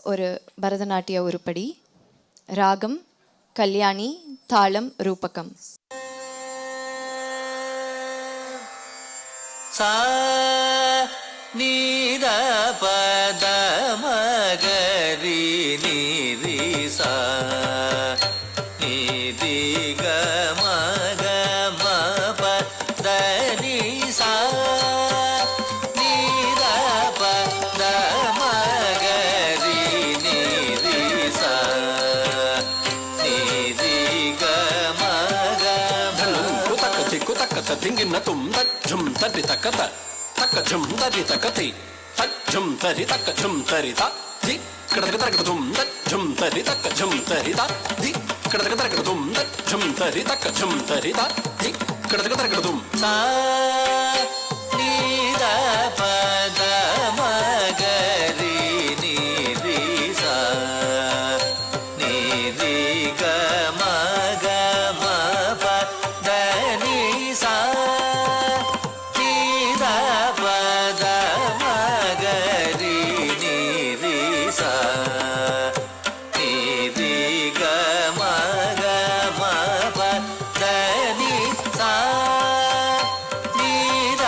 ஒரு பரதநாட்டிய உருப்படி. ராகம் கல்யாணி, தாளம் ரூபகம். சா நீத பத மகரி நீரி சா நீதி க மக ம ப நீ சா நீத பத மகரி நீரி சா நீதி க மக ಕುತಕತ ತಿಂಗಿನ ತುಂ ತಜ್ಜುಂ ತರಿ ತಕತ ತಕ ಝುಂ ತರಿ ತಕತಿ ತಜ್ಜುಂ ತರಿ ತಕ ಝುಂ ತರಿ ತ ದಿ ಕಡಕ ತರಕ ತುಂ ತಜ್ಜುಂ ತರಿ ತಕ ಝುಂ ತರಿ ತ ದಿ ಕಡಕ ತರಕ ತುಂ ತಜ್ಜುಂ ತರಿ ತಕ ಝುಂ ತರಿ ತ ದಿ ಕಡಕ ತರಕ ತುಂ ಸಾ ನೀದ ಪದ ಮಗರಿ ನೀರಿ ಸಾ ನೀರಿ ಗ ಮಗ ಮ ಪ ದ ನೀ ಸಾ ನೀದ ಪದ ಮಗರಿ ನೀರಿ ಸಾ ನೀರಿ ಗ ಮಗ ಮ ಪ ದ ನೀ ಸಾ ನೀದ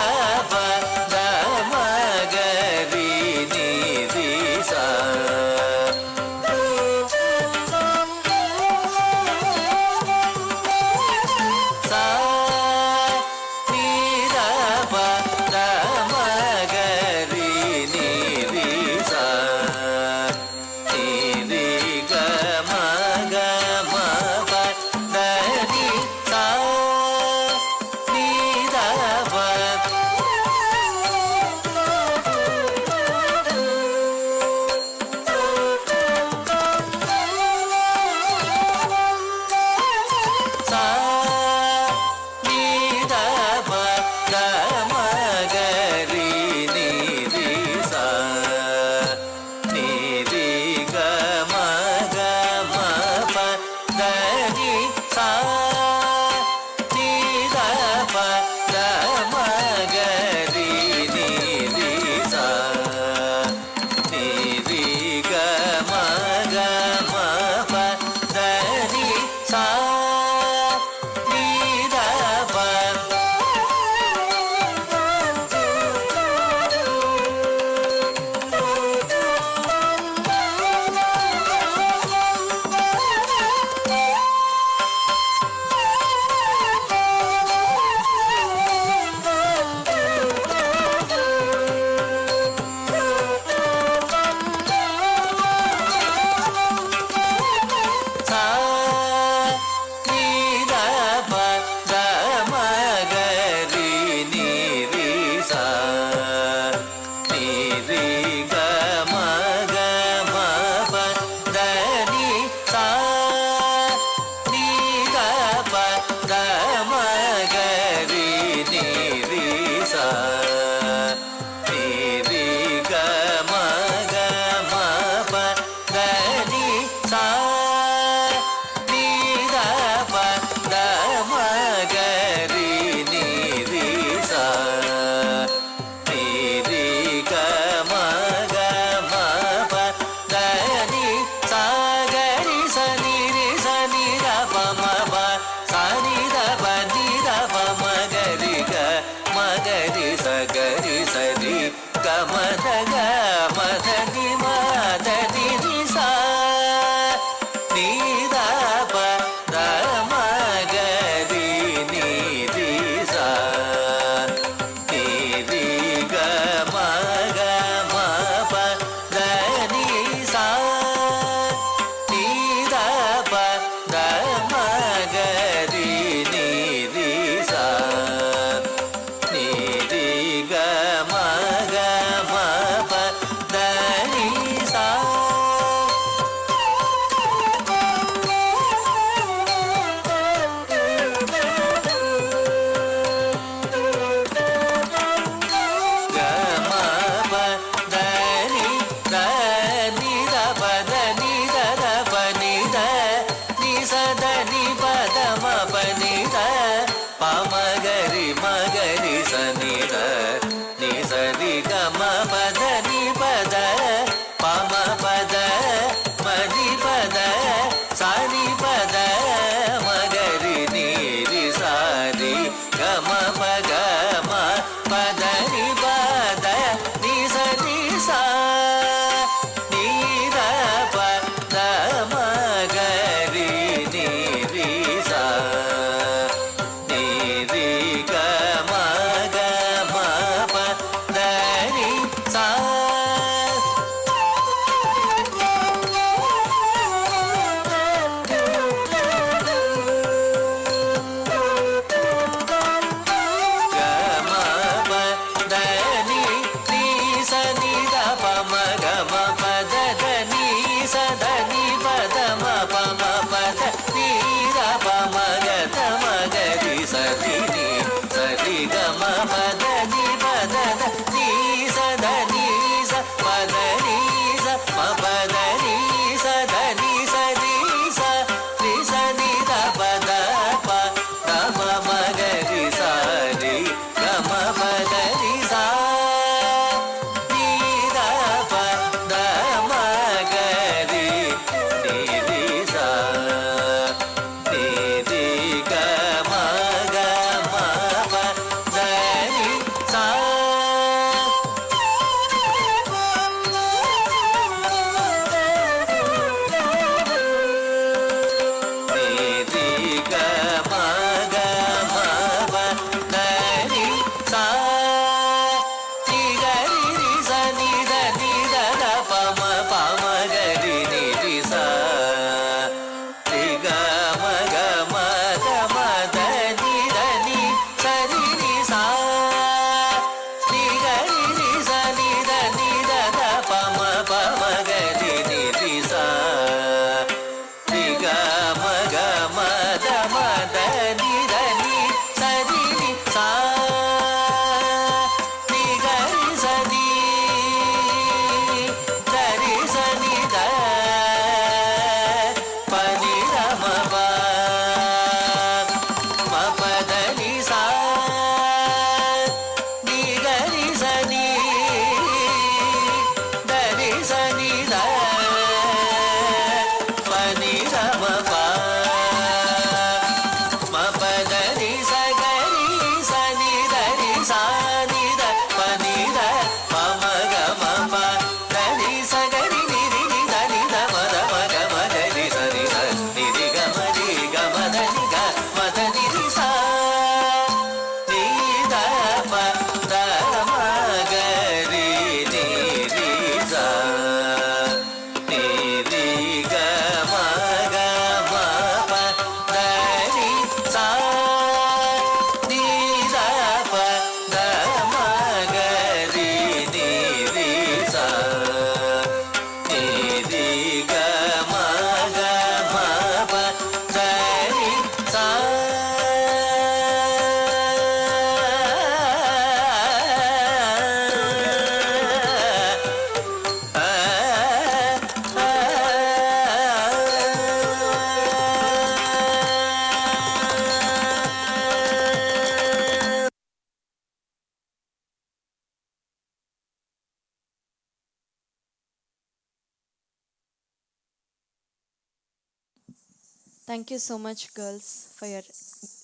Thank you so much, girls, for your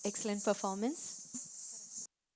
excellent performance.